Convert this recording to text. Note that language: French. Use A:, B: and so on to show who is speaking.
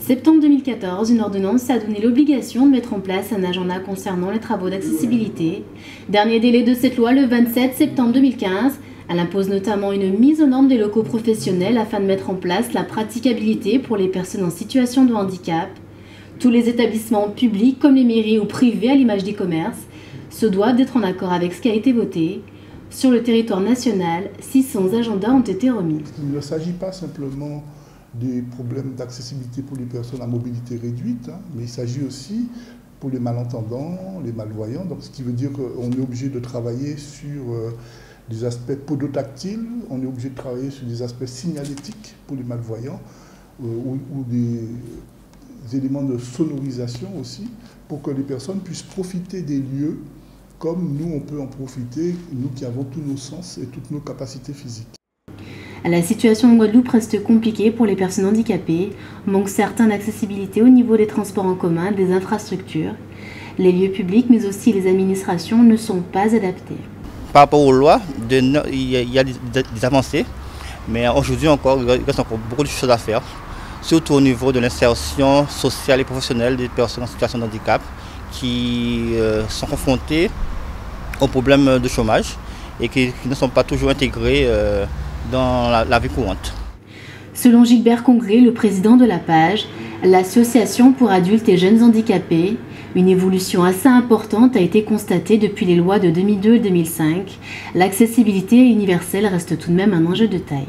A: Septembre 2014, une ordonnance a donné l'obligation de mettre en place un agenda concernant les travaux d'accessibilité. Dernier délai de cette loi, le 27 septembre 2015. Elle impose notamment une mise aux normes des locaux professionnels afin de mettre en place la praticabilité pour les personnes en situation de handicap. Tous les établissements publics, comme les mairies ou privés à l'image des commerces, se doivent d'être en accord avec ce qui a été voté. Sur le territoire national, 600 agendas ont été remis.
B: Il ne s'agit pas simplement des problèmes d'accessibilité pour les personnes à mobilité réduite, mais il s'agit aussi pour les malentendants, les malvoyants, donc ce qui veut dire qu'on est obligé de travailler sur des aspects podotactiles, on est obligé de travailler sur des aspects signalétiques pour les malvoyants, ou des éléments de sonorisation aussi, pour que les personnes puissent profiter des lieux comme nous on peut en profiter, nous qui avons tous nos sens et toutes nos capacités physiques.
A: La situation en Guadeloupe reste compliquée pour les personnes handicapées. Manque certain d'accessibilité au niveau des transports en commun, des infrastructures. Les lieux publics, mais aussi les administrations, ne sont pas adaptés.
C: Par rapport aux lois, il y a des avancées, mais aujourd'hui encore, il reste encore beaucoup de choses à faire, surtout au niveau de l'insertion sociale et professionnelle des personnes en situation de handicap qui sont confrontées aux problèmes de chômage et qui ne sont pas toujours intégrées dans la vie courante.
A: Selon Gilbert Congré, le président de la PAGE, l'association pour adultes et jeunes handicapés, une évolution assez importante a été constatée depuis les lois de 2002 et 2005. L'accessibilité universelle reste tout de même un enjeu de taille.